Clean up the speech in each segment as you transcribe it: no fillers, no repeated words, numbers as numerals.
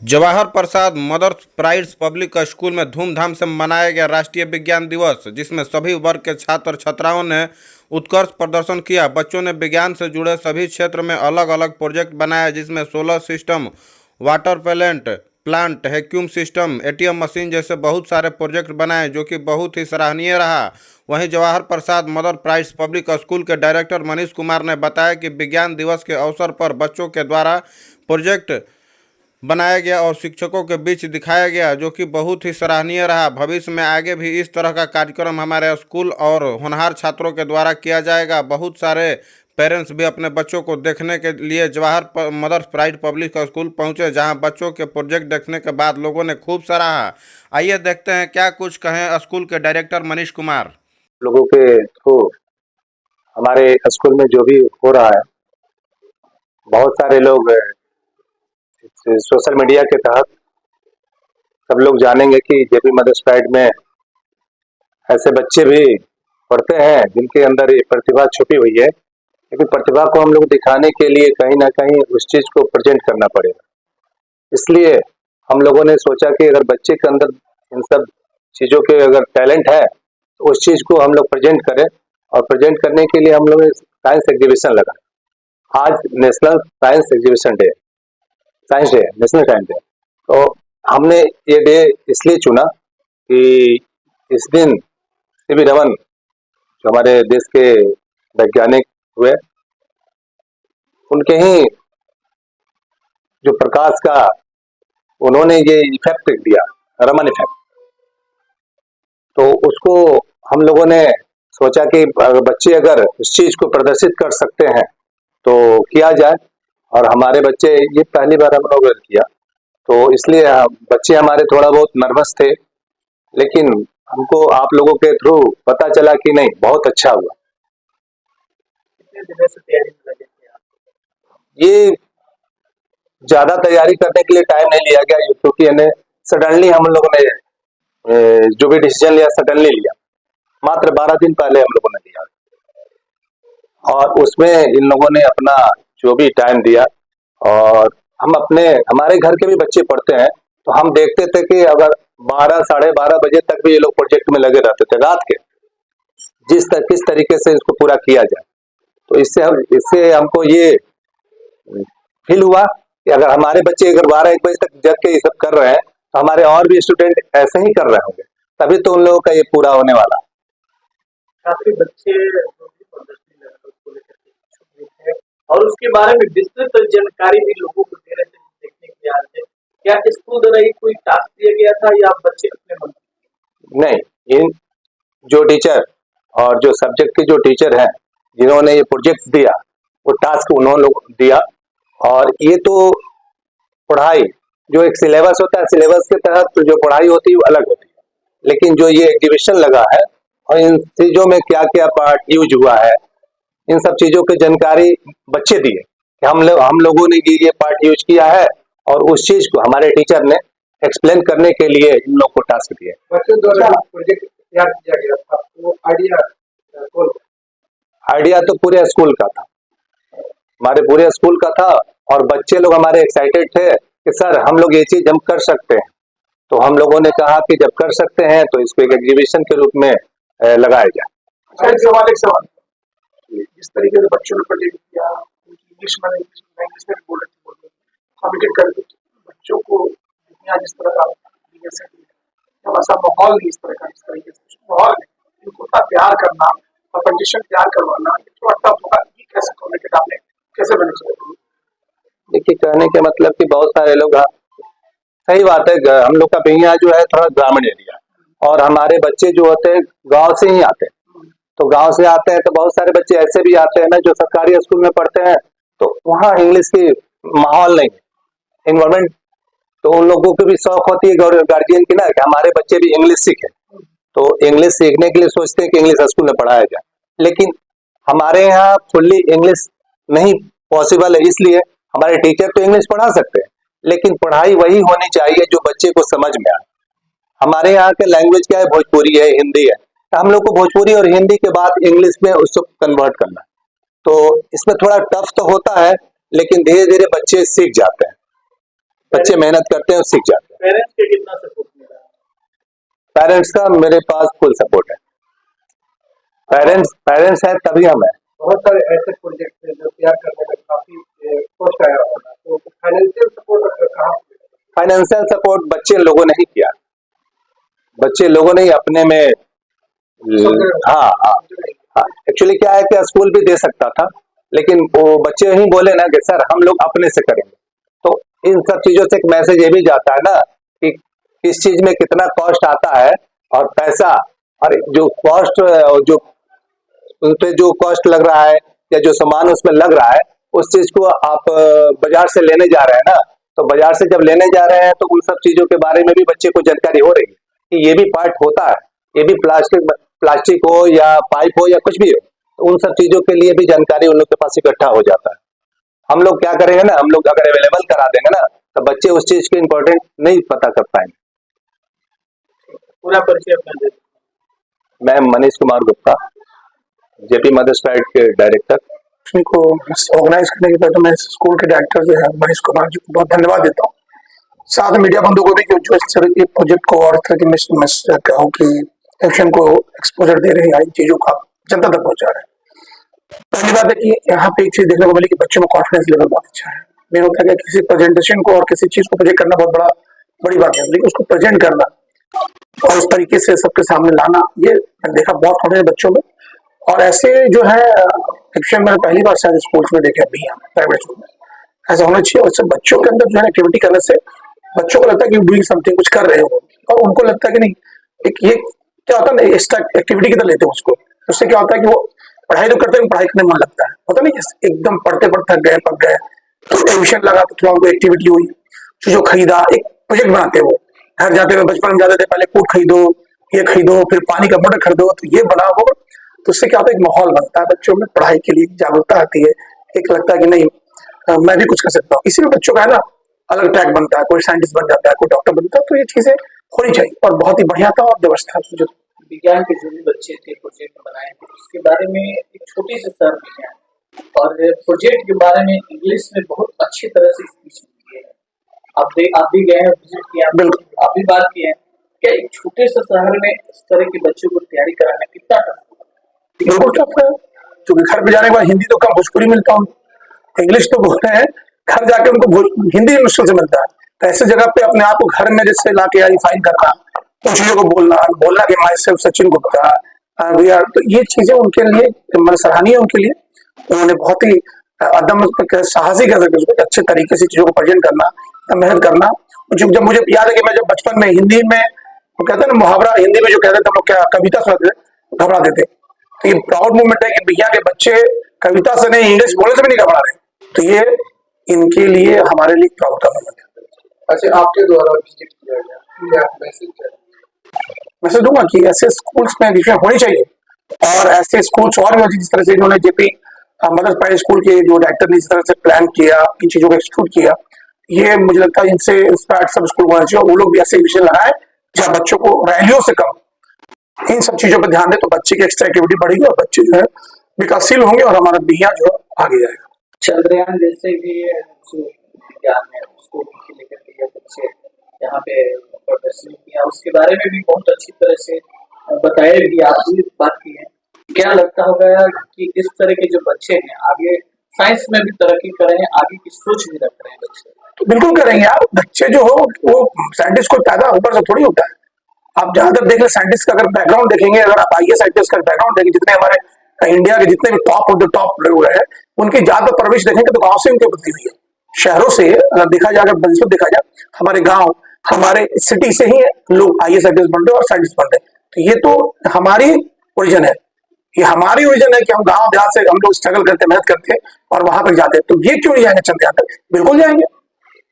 जवाहर प्रसाद mother's prides public school में धूमधाम से मनाया गया राष्ट्रीय विज्ञान दिवस, जिसमें सभी वर्ग के छात्र छात्राओं ने उत्कृष्ट प्रदर्शन किया। बच्चों ने विज्ञान से जुड़े सभी क्षेत्र में अलग अलग प्रोजेक्ट बनाए, जिसमें solar system, water plant, vacuum system, ATM machine जैसे बहुत सारे प्रोजेक्ट बनाए, जो कि बहुत ही सराहनीय रहा। वहीं जवाहर प्रसाद मदर प्राइड्स पब्लिक स्कूल के डायरेक्टर मनीष कुमार ने बताया कि विज्ञान दिवस के अवसर पर बच्चों के द्वारा प्रोजेक्ट बनाया गया और शिक्षकों के बीच दिखाया गया, जो कि बहुत ही सराहनीय रहा। भविष्य में आगे भी इस तरह का कार्यक्रम हमारे स्कूल और होनहार छात्रों के द्वारा किया जाएगा। बहुत सारे पेरेंट्स भी अपने बच्चों को देखने के लिए Jawahar mother's pride public school पहुंचे, जहां बच्चों के प्रोजेक्ट देखने के बाद लोगों ने खूब सराहा। आइए देखते हैं क्या कुछ कहें स्कूल के डायरेक्टर मनीष कुमार। लोगों के थ्रू हमारे स्कूल में जो भी हो रहा है, बहुत सारे लोग सोशल मीडिया के तहत सब लोग जानेंगे कि जेपी मदर्स प्राइड में ऐसे बच्चे भी पढ़ते हैं जिनके अंदर ये प्रतिभा छुपी हुई है, लेकिन प्रतिभा को हम लोग दिखाने के लिए कहीं ना कहीं उस चीज को प्रेजेंट करना पड़ेगा। इसलिए हम लोगों ने सोचा कि अगर बच्चे के अंदर इन सब चीजों के अगर टैलेंट है तो उस चीज को हम लोग प्रेजेंट करें, और प्रेजेंट करने के लिए हम लोग साइंस एग्जीबिशन लगा। आज national science exhibition day, science day, national science day. तो हमने ये डे इसलिए चुना कि इस दिन सीवी रमन जो हमारे देश के वैज्ञानिक हुए, उनके ही जो प्रकाश का उन्होंने ये इफेक्ट दिया, रमन इफेक्ट, तो उसको हम लोगों ने सोचा कि बच्चे अगर उस चीज को प्रदर्शित कर सकते हैं तो किया जाए। और हमारे बच्चे ये पहली बार हम लोग किया, तो इसलिए बच्चे हमारे थोड़ा बहुत नर्वस थे, लेकिन हमको आप लोगों के थ्रू पता चला कि नहीं, बहुत अच्छा हुआ। ये ज्यादा तैयारी करने के लिए टाइम नहीं लिया गया, क्योंकि सडनली हम लोगों ने जो भी डिसीजन लिया सडनली लिया। मात्र 12 दिन पहले हम लोगों ने लिया, और उसमें इन लोगों ने अपना जो भी टाइम दिया। और हमारे घर के भी बच्चे पढ़ते हैं, तो हम देखते थे कि अगर 12 साढ़े 12 बजे तक भी ये लोग प्रोजेक्ट में लगे रहते थे रात के, किस तरीके से इसको पूरा किया जाए। तो इससे हमको ये फील हुआ कि अगर हमारे बच्चे अगर 12-1 बजे तक जग के ये सब कर रहे हैं, तो हमारे और भी स्टूडेंट ऐसे ही कर रहे होंगे, तभी तो उन लोगों का ये पूरा होने वाला। काफी बच्चे और उसके बारे में विस्तृत जानकारी भी लोगों को दे रहे थे, देखने के लिए आ रहे थे। क्या स्कूल द्वारा ही कोई टास्क दिया गया था या बच्चे अपने मन? नहीं, इन जो टीचर और जो सब्जेक्ट के जो टीचर हैं जिन्होंने ये प्रोजेक्ट दिया, वो टास्क उन्होंने लोग दिया। और ये तो पढ़ाई जो एक सिलेबस होता है, सिलेबस के तहत जो पढ़ाई होती है वो अलग होती है, लेकिन जो ये एग्जीबिशन लगा है और इन चीजों में क्या क्या पार्ट यूज हुआ है, इन सब चीजों की जानकारी बच्चे दिए कि हम लोगों ने ये पार्ट यूज किया है, और उस चीज को हमारे टीचर ने एक्सप्लेन करने के लिए इन लोग को टास्क दिए। बच्चों द्वारा प्रोजेक्ट तैयार किया गया था, वो आइडिया तो पूरे स्कूल का था, हमारे पूरे स्कूल का था। और बच्चे लोग हमारे एक्साइटेड थे कि सर हम लोग ये चीज हम कर सकते हैं। तो हम लोगों ने कहा कि जब कर सकते हैं तो इसको एक एग्जीबिशन के रूप में लगाया जाए। जिस तरीके से बच्चों ने प्रोजेक्ट किया, इंग्लिश में बोल रहे थे, बच्चों को जिस तरह का ऐसा माहौल नहीं, इस तरीके से माहौल इनको प्यार करना और कंडीशन तैयार करवाना थोड़ा टफ होगा। कैसे करने के डालने कैसे बने? देखिए, कहने के मतलब कि बहुत सारे लोग, सही बात है, हम लोग का बिहिया जो है थोड़ा ग्रामीण एरिया, और हमारे बच्चे जो होते हैं गांव से ही आते हैं। तो गांव से आते हैं तो बहुत सारे बच्चे ऐसे भी आते हैं ना जो सरकारी स्कूल में पढ़ते हैं, तो वहाँ इंग्लिश की माहौल नहीं है, इन्वायरमेंट। तो उन लोगों को भी शौक होती है गार्जियन की ना कि हमारे बच्चे भी इंग्लिश सीखें, तो इंग्लिश सीखने के लिए सोचते हैं कि इंग्लिश स्कूल में पढ़ाया जाए। लेकिन हमारे यहाँ फुल्ली इंग्लिश नहीं पॉसिबल है, इसलिए हमारे टीचर तो इंग्लिश पढ़ा सकते हैं, लेकिन पढ़ाई वही होनी चाहिए जो बच्चे को समझ में आए। हमारे यहाँ के लैंग्वेज क्या है, भोजपुरी है, हिंदी है, तो हम लोग को भोजपुरी और हिंदी के बाद इंग्लिश में उसको कन्वर्ट करना है। तो इसमें थोड़ा टफ तो होता है, लेकिन धीरे धीरे बच्चे सीख जाते हैं। बच्चे मेहनत करते हैं और सीख जाते हैं। पेरेंट्स के कितना सपोर्ट मिला? पेरेंट्स का मेरे पास फुल सपोर्ट है। पेरेंट्स है तभी हम है। बहुत सारे ऐसे प्रोजेक्ट हैं जो तैयार करने में काफी कॉस्ट आया होगा, तो फाइनेंशियल सपोर्ट कहाँ? फाइनेंशियल सपोर्ट बच्चे लोगों ने ही किया, बच्चे लोगों ने ही अपने में हाँ हाँ हाँ। एक्चुअली क्या है कि स्कूल भी दे सकता था, लेकिन वो बच्चे ही बोले ना कि सर हम लोग अपने से करेंगे। तो इन सब चीजों से एक मैसेज ये भी जाता है ना कि किस चीज में कितना कॉस्ट आता है और पैसा, और जो कॉस्ट जो उन पे जो कॉस्ट लग रहा है या जो सामान उसमें लग रहा है, उस चीज को आप बाजार से लेने जा रहे हैं ना, तो बाजार से जब लेने जा रहे हैं तो उन सब चीजों के बारे में भी बच्चे को जानकारी हो रही है कि ये भी पार्ट होता है, ये भी प्लास्टिक हो या पाइप हो या कुछ भी हो, तो उन सब चीजों के लिए भी जानकारी उन लोग के पास इकट्ठा हो जाता है। हम लोग क्या करेंगे ना, हम लोग अगर अवेलेबल करा देंगे ना, तो बच्चे उस चीज के इम्पोर्टेंट नहीं पता कर पाएंगे। पूरा परिचय अपना दे। मैं Manish Kumar Gupta, JP mother's pride के डायरेक्टर। को ऑर्गेनाइज करने के बाद मैं स्कूल के डायरेक्टर जो है मनीष कुमार जी को बहुत धन्यवाद देता हूँ। साथ में मीडिया बंधुओं को भी जो इस तरह के प्रोजेक्ट को और इस तरह की एक्शन को एक्सपोजर दे रहे हैं, इन चीजों का जनता तक पहुंचा रहे हैं। पहली बात है कि यहाँ पे एक चीज देखने को मिली कि बच्चों में कॉन्फिडेंस लेवल बहुत अच्छा है। मेरा होता है कि किसी प्रेजेंटेशन को और किसी चीज को प्रोजेक्ट करना बहुत बड़ी बात है, लेकिन उसको प्रेजेंट करना और उस तरीके से सबके सामने लाना, ये मैंने देखा बहुत कॉन्फिडेंस बच्चों में। और ऐसे जो है एक्शन मैंने पहली बार शायद स्कूल्स में देखे भी, प्राइवेट स्कूल में ऐसा होना चाहिए। और इससे बच्चों के अंदर जो है एक्टिविटी करने से बच्चों को लगता है कि डूइंग समथिंग, कुछ कर रहे हो, और उनको लगता है कि नहीं, एक ये क्या होता है ना, एक्स्ट्रा एक्टिविटी की तरह लेते हैं उसको। उससे क्या होता है कि वो पढ़ाई तो करते हैं, पढ़ाई करने में मन लगता है, होता नहीं एकदम पढ़ते पढ़ते थक गए, पक गए, तो ट्यूशन लगा तो थोड़ा उनको एक्टिविटी हुई, चीजों खरीदा, एक प्रोजेक्ट बनाते हो। घर जाते हुए बचपन में जाते थे, पहले कूट खरीदो, ये खरीदो, फिर पानी का बोतल खरीदो, तो ये बनाओ, तो उससे क्या होता है, एक माहौल बनता है बच्चों में, पढ़ाई के लिए जागरूकता आती है, एक लगता है कि नहीं मैं भी कुछ कर सकता हूँ। इसी में बच्चों का है ना अलग ट्रैक बनता है, कोई साइंटिस्ट बन जाता है, कोई डॉक्टर बनता है, तो ये चीजें होनी चाहिए और बहुत ही बढ़िया था और व्यवस्था जो विज्ञान के जो भी बच्चे थे प्रोजेक्ट बनाए थे, उसके बारे में एक छोटी सी सर विज्ञान और प्रोजेक्ट के बारे में इंग्लिश में बहुत अच्छी तरह से स्पीच दी है। आप भी गए हैं, विजिट किया, बिल्कुल आप भी बात किए हैं, क्या एक छोटे से शहर में इस तरह के बच्चों को तैयारी कराना कितना टफ होगा? बिल्कुल टफ है, क्योंकि घर पे जाने के बाद हिंदी तो कम, भोजपुरी मिलता हूँ, इंग्लिश तो बोलते हैं, घर जाके उनको हिंदी मुश्किल से मिलता है। तो ऐसे जगह पे अपने आप को घर में जैसे ला के रिफाइन करना, उन चीजों को बोलना कि myself Sachin Gupta we are, तो ये चीजें उनके लिए मन सराहनीय है। उनके लिए उन्होंने बहुत ही अदम साहसी कह सकते उसको, अच्छे तरीके से चीजों को प्रेजेंट करना, मेहनत करना। जब मुझे याद है कि मैं जब बचपन में हिंदी में वो कहते हैं ना मुहावरा, हिंदी में जो कहते थे हम लोग, क्या कविता सुनाते थे, घबरा देते। तो ये प्राउड मूवमेंट है कि भैया के बच्चे कविता से नहीं, इंग्लिश बोलने से भी नहीं घबरा रहे, तो ये इनके लिए हमारे लिए प्राउड का मोमेंट है। अच्छा, आपके द्वारा विजिट किया गया, मैसेज दूंगा कि ऐसे स्कूल्स में एडमिशन होनी चाहिए और ऐसे स्कूल्स और भी होती, जिस तरह से इन्होंने जेपी मदर्स प्राइवेट स्कूल के जो डायरेक्टर ने जिस तरह से प्लान किया, इन चीजों को एक्सक्लूड किया, ये मुझे लगता है इनसे इंस्पायर्ड सब स्कूल होना चाहिए और वो लोग भी ऐसे एडमिशन लगाए जहाँ बच्चों को रैलियों से कम इन सब चीजों पर ध्यान दे, तो बच्चे की एक्स्ट्रा एक्टिविटी बढ़ेगी और बच्चे जो है विकासशील होंगे और हमारा बिहिया जो आगे जाएगा। चंद्रयान जैसे भी विज्ञान है उसको लेकर के बच्चे यहाँ पे प्रदर्शन किया, उसके बारे में भी बहुत अच्छी तरह से बताया भी, आप भी बात की है। क्या लगता होगा कि इस तरह के जो बच्चे हैं आगे साइंस में भी तरक्की कर रहे हैं, आगे की सोच भी रख रहे हैं बच्चे? तो बिल्कुल करेंगे यार, बच्चे जो हो वो साइंटिस्ट को पैदा ऊपर से थोड़ी होता है। आप जहां तक देख ले साइंटिस्ट का अगर बैकग्राउंड देखेंगे, अगर आप आईएएस साइंटिस्ट का बैकग्राउंड देखेंगे, जितने हमारे इंडिया के जितने भी टॉप ऑफ द टॉप लोग हैं, उनकी ज्यादा परवरिश देखेंगे तो गांव से उनकी बुद्धि हुई है। शहरों से अगर देखा जाए, अगर बंसुर देखा जाए, हमारे गांव हमारे सिटी से ही लोग आईएएस साइंटिस्ट बन रहे और साइंटिस्ट बन रहे। तो ये तो हमारी ओरिजिन है, ये हमारी ओरिजिन है कि हम गांव देहात से हम लोग स्ट्रगल करते, मेहनत करते और वहां तक जाते हैं। तो ये क्यों नहीं जाएंगे चंद्रयान तक? बिल्कुल जाएंगे।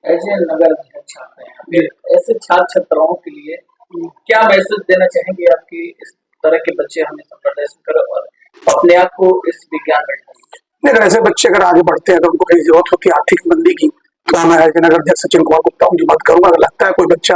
ऐसे नगर छात्र हैं, फिर ऐसे छात्र छात्राओं के लिए क्या मैसेज देना चाहेंगे आपकी इस तरह के बच्चे हमेशा प्रदर्शन करें और अपने आप को इस विज्ञान में ढालें? अगर ऐसे बच्चे अगर आगे बढ़ते हैं, अगर उनको कहीं जरूरत होती है आर्थिक मंदी की, तो मैं नगर अध्यक्ष सचिन कुमार गुप्ता उनकी बात करूंगा। अगर लगता है कोई बच्चा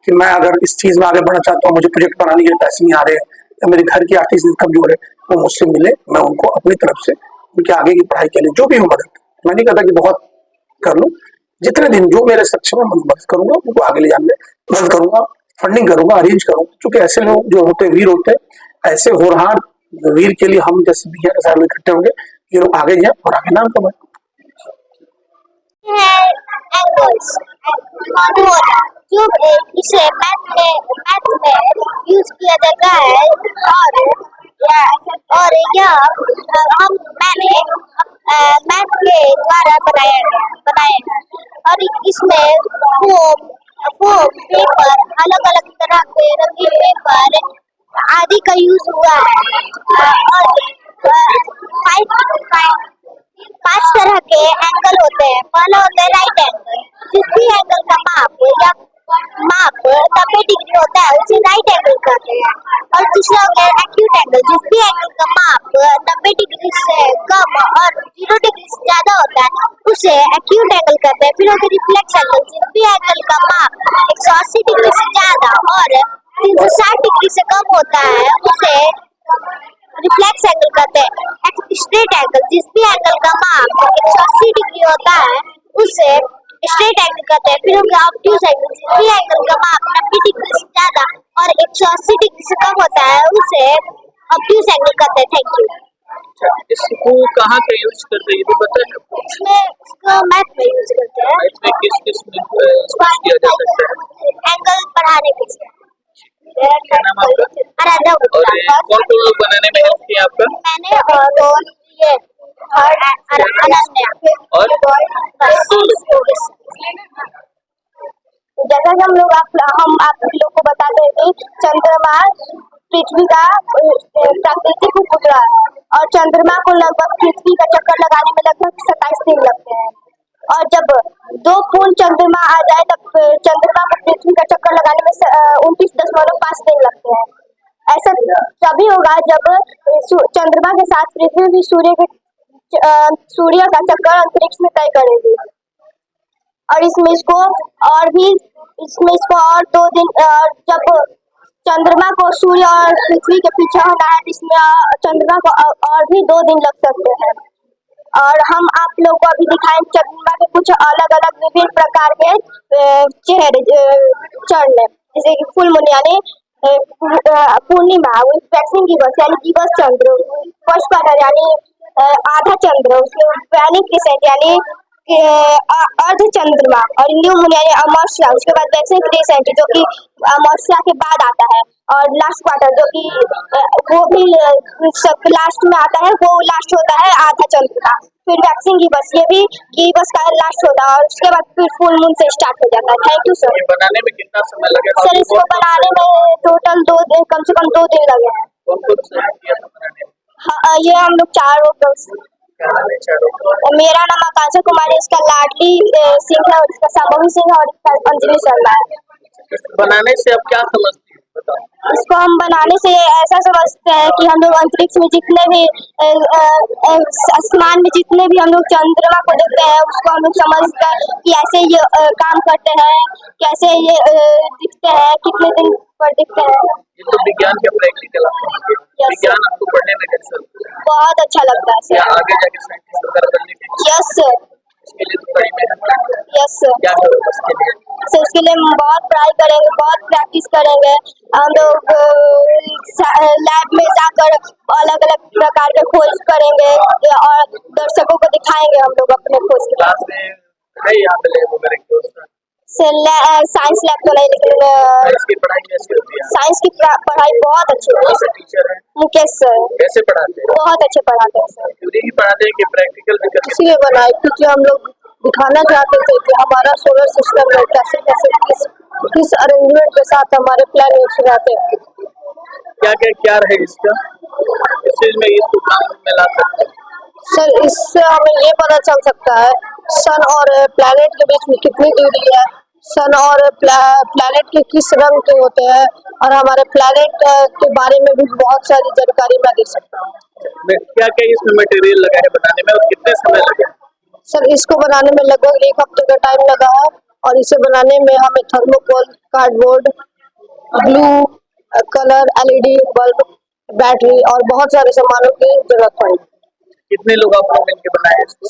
कि मैं अगर इस चीज में आगे बढ़ना चाहता हूँ, मुझे प्रोजेक्ट बनाने के लिए पैसे नहीं आ रहे हैं या मेरे घर की आर्थिक स्थिति कमजोर है, वो मुझसे मिले, मैं उनको अपनी तरफ से उनके आगे की पढ़ाई के लिए जो भी हो मदद, मैं नहीं कहता कि बहुत कर लूँ, जितने दिन जो मेरे सक्षम है मैं मदद करूंगा, उनको आगे ले जाने में मदद करूंगा, फंडिंग करूंगा, अरेंज करूंगा। क्योंकि ऐसे लोग जो होते वीर होते हैं, ऐसे होनहार वीर के लिए हम जैसे भी हैं सारे लोग इकट्ठे होंगे, ये लोग आगे जाए और आगे नाम कमाए। एंगल्स क्यूब इसे मैथ में यूज किया जाता है और यह मैंने मैथ के द्वारा बनाया है और इसमें फोम पेपर अलग अलग तरह के रंगीन पेपर आदि का यूज हुआ है और पांच तरह के एंगल होते हैं। पहला होता है राइट एंगल, जिस भी एंगल का माप 90 डिग्री होता है उसे राइट एंगल कहते हैं। और दूसरा हो गया एक्यूट एंगल, जिस भी एंगल का माप 90 डिग्री से कम और 0 डिग्री से ज्यादा होता है उसे एक्यूट एंगल कहते हैं। फिर होता है रिफ्लेक्स एंगल, जिस भी एंगल का माप 180 डिग्री से ज्यादा और 360 डिग्री से कम होता है उसे रिफ्लेक्स एंगल कहते हैं। स्ट्रेट एंगल, जिस भी एंगल का माप 180 डिग्री होता है उसे स्ट्रेट एंगल कहते हैं। फिर हो गया ऑब्ट्यूज एंगल, जिस भी एंगल का माप 90 डिग्री से ज्यादा और 180 डिग्री से कम होता है उसे ऑब्ट्यूज एंगल कहते हैं। Thank you. इसको कहाँ पे यूज करते हैं ये भी पता है? इसमें इसको मैथ में यूज करते हैं। मैथ में किस में किया जा सकता है? एंगल बढ़ाने के लिए। क्या नाम आपका? आराध्या और गुप्ता। कौन कौन लोग बनाने में हेल्प किया आपका? मैंने और ये अनन्या और जैसा कि हम आप लोग को बताते हैं कि चंद्रमा पृथ्वी का प्राकृतिक उपग्रह है और चंद्रमा को लगभग पृथ्वी का चक्कर लगाने में लगभग 27 दिन लगते हैं। और जब 2 पूर्ण चंद्रमा आ जाए तब चंद्रमा को पृथ्वी का चक्कर लगाने में 29.5 दिन लगते हैं। ऐसा तभी होगा जब चंद्रमा के साथ पृथ्वी भी सूर्य का चक्कर अंतरिक्ष में तय करेगी। और इसमें इसको और 2 दिन जब चंद्रमा को सूर्य और पृथ्वी के पीछे होना है इसमें चंद्रमा को और भी 2 दिन लग सकते हैं। और हम आप लोग को अभी दिखाएंगे चंद्रमा के कुछ अलग अलग विभिन्न प्रकार के चेहरे चरण, जैसे कि फुल मून यानी पूर्णिमा, वैक्सिंग दिवस यानी दिवस चंद्र, फर्स्ट क्वार्टर यानी आधा चंद्र, उसके वैनिक क्रिसेंट यानी अर्ध चंद्रमा और न्यू मून यानी अमावस्या, उसके बाद वैक्सिंग क्रिसेंट जो कि अमावस्या के बाद आता है और लास्ट क्वार्टर जो कि वो भी सब लास्ट में आता है, वो लास्ट होता है आधा चंद्र का। फिर वैक्सिंग दिवस, ये भी दिवस का लास्ट होता है और उसके बाद फिर फुल मून से स्टार्ट हो जाता है। Thank you sir. बनाने में कितना समय लगा? सर इसको बनाने में टोटल 2 दिन, कम से कम 2 दिन लगे हैं। कौन सा किया था बनाने में? हाँ, ये हम लोग 4 लोग। मेरा नाम आकांक्षा कुमारी, इसका लाडली सिंह है और इसका संभवी सिंह है और इसका अंजलि शर्मा है। बनाने से आप क्या समझती हैं बताओ? इसको हम बनाने से ऐसा समझते हैं कि हम लोग अंतरिक्ष में जितने भी आसमान में जितने भी हम लोग चंद्रमा को देखते हैं उसको हम लोग समझते हैं कि ऐसे ये काम करते हैं, कैसे ये दिखते हैं, कितने दिन पर दिखते हैं। ये तो विज्ञान के प्रैक्टिकल विज्ञान आपको पढ़ने में कैसा लगता है? बहुत अच्छा लगता है सर। आगे जाके साइंटिस्ट वगैरह बनने के? Yes sir. इसके लिए तो बड़ी मेहनत लगती है। Yes sir. क्या करोगे उसके लिए? सर इसके लिए हम बहुत पढ़ाई करेंगे, बहुत प्रैक्टिस करेंगे। हम लोग लैब में जाकर अलग अलग प्रकार के खोज करेंगे और दर्शकों को दिखाएंगे हम लोग अपने खोज के। क्लास में है यहाँ पे लैब वगैरह की व्यवस्था? सर साइंस लैब तो नहीं, लेकिन साइंस की पढ़ाई कैसे होती है? साइंस की पढ़ाई बहुत अच्छी होती है। टीचर है मुकेश सर कैसे पढ़ाते हैं? बहुत अच्छे पढ़ाते हैं सर। थ्योरी ही पढ़ाते हैं कि प्रैक्टिकल भी करते हैं? इसलिए बनाए क्योंकि हम लोग दिखाना चाहते थे कि हमारा सोलर सिस्टम में कैसे कैसे किस अरेंजमेंट के साथ हमारे प्लैनेट्स रहते हैं। क्या रहे इसका, इस चीज में इसको काम में ला सकते हैं? सर इससे हमें ये पता चल सकता है सन और प्लैनेट के बीच में कितनी दूरी है, सन और प्लैनेट के किस रंग के होते हैं और हमारे प्लैनेट के बारे में भी बहुत सारी जानकारी मैं दे सकता हूँ। क्या क्या इसमें मटेरियल लगा है बनाने में और कितने समय लगे? सर इसको बनाने में लगभग 1 हफ्ते का टाइम लगा है और इसे बनाने में हमें thermocol, cardboard, glue, colour, LED bulb, battery और बहुत सारे सामानों की जरूरत पड़ी। कितने लोग आपने मिलकर बनाए? सर